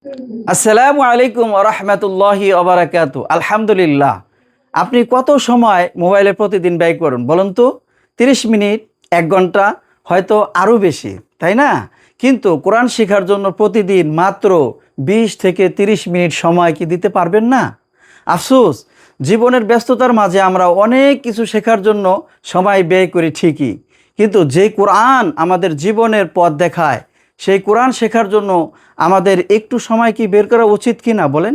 আসসালামু আলাইকুম ওয়া রাহমাতুল্লাহি ওয়া বারাকাতুহু। আলহামদুলিল্লাহ। আপনি কত সময় মোবাইলে প্রতিদিন ব্যয় করেন বলুন তো? 30 মিনিট, 1 ঘন্টা, হয়তো আরও বেশি, তাই না? কিন্তু কোরআন শেখার জন্য প্রতিদিন মাত্র 20 থেকে 30 মিনিট সময় কি দিতে পারবেন না? আফসোস, জীবনের ব্যস্ততার মাঝে আমরা অনেক কিছু শেখার জন্য সময় ব্যয় করি ঠিকই, কিন্তু যে কোরআন আমাদের জীবনের পথ দেখায়, সেই কোরআন শেখার জন্য আমাদের একটু সময় কি বের করা উচিত কি না বলেন?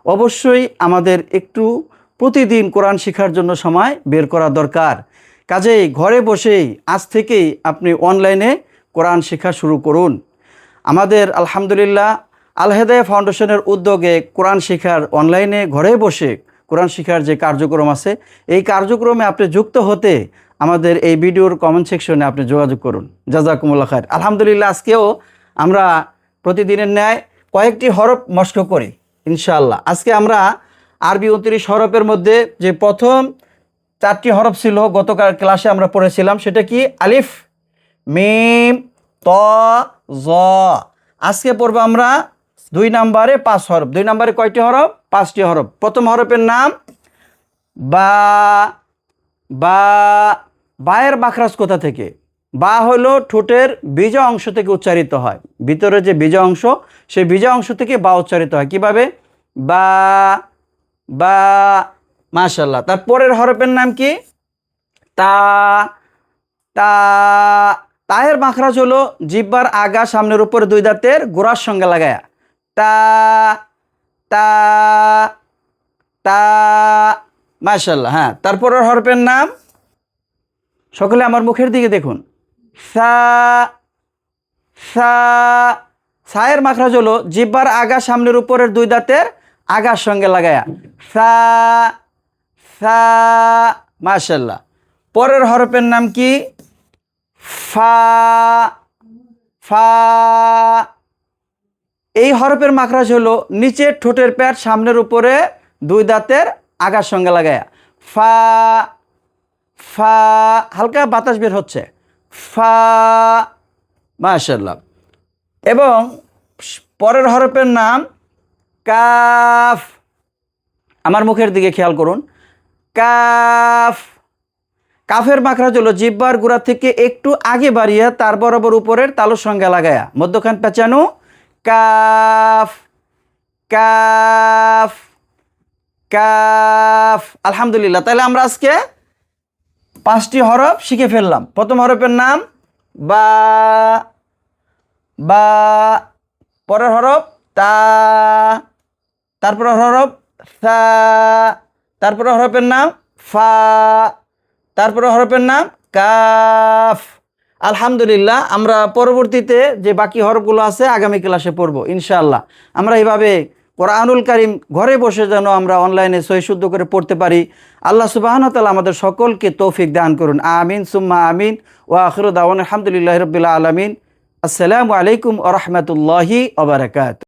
অবশ্যই আমাদের একটু প্রতিদিন কোরআন শেখার জন্য সময় বের করা দরকার। কাজেই ঘরে বসেই আজ থেকেই আপনি অনলাইনে কোরআন শেখা শুরু করুন। আমাদের আলহামদুলিল্লাহ আল হেদায়া ফাউন্ডেশনের উদ্যোগে কোরআন শেখার অনলাইনে ঘরে বসে কোরআন শেখার যে কার্যক্রম আছে, এই কার্যক্রমে আপনি যুক্ত হতে আমাদের এই ভিডিওর কমেন্ট সেকশনে আপনি যোগাযোগ করুন। জাযাকুমুল্লাহ খায়র। আলহামদুলিল্লাহ আজকেও আমরা প্রতিদিনের ন্যায় কয়েকটি হরফ মস্ক করি ইনশাআল্লাহ। আজকে আমরা আরবি 29 হরফের মধ্যে যে প্রথম 4টি হরফ ছিল গতকাল ক্লাসে আমরা পড়েছিলাম, সেটা কি? আলিফ, মিম, ত, জ। আজকে পড়বো আমরা 2 নম্বরে 5 হরফ। 2 নম্বরে কয়টি হরফ? 5টি হরফ। প্রথম হরফের নাম বা। বা, বায়ের মাখরাজ কোথা থেকে? বা হলো ঠোঁটের বীজা অংশ থেকে উচ্চারিত হয়। ভিতরে যে বীজা অংশ, সেই বীজা অংশ থেকে বা উচ্চারিত হয়। কিভাবে? বা। বা, মাশাআল্লাহ। তার পরের হরফের নাম কি? তা। তা, তায়ের মাখরাজ হলো জিহ্বার আগা সামনের উপরে 2 দাঁতের গোড়ার সঙ্গে লাগায়া। তা। তা। তা, মাশাআল্লাহ। হ্যাঁ, তারপরের হরফের নাম, সকলে আমার মুখের দিকে দেখুন। সা। সা, সায়ের মাখরাজ হলো জিহ্বার আগা সামনের উপরের 2 দাঁতের আগার সঙ্গে লাগায়া। সা। সা, মাশাআল্লাহ। পরের হরফের নাম কি? ফা। ফা, এই হরফের মাখরাজ হলো নিচের ঠোঁটের প্যাট সামনের উপরে 2 দাঁতের আগার সঙ্গে লাগায়া। ফা। ফা, হালকা বাতাস বের হচ্ছে। ফা, মাশাআল্লাহ। এবং পরের হরফের নাম কাফ। আমার মুখের দিকে খেয়াল করুন। কাফ, কাফের মাখরাজ হলো জিহ্বার গোড়া থেকে একটু আগে বাড়িয়ে তার বরাবর উপরের তালুর সঙ্গে লাগায়া মধ্যখান পেঁচানো। কাফ। কাফ। কাফ। আলহামদুলিল্লাহ। তাহলে আমরা আজকে 5টি হরফ শিখে ফেললাম। প্রথম হরফের নাম বা। বা, পরের হরফ তা, তারপরের হরফ সা, তারপরের হরফের নাম ফা, তারপরের হরফের নাম কাফ। আলহামদুলিল্লাহ। আমরা পরবর্তীতে যে বাকি হরফগুলো আছে আগামী ক্লাসে পড়ব ইনশাআল্লাহ। আমরা এইভাবে কোরআনুল কারীম ঘরে বসে যেন আমরা অনলাইনে সহিশুদ্ধ করে পড়তে পারি। আল্লাহ সুবহানাহু ওয়া তাআলা আমাদের সকলকে তৌফিক দান করুন। আমিন সুম্মা আমিন। ওয়া আখিরু দাওয়ানা আলহামদুলিল্লাহি রাব্বিল আলামিন। আসসালামু আলাইকুম ওয়া রাহমাতুল্লাহি ওয়া বারাকাতুহু।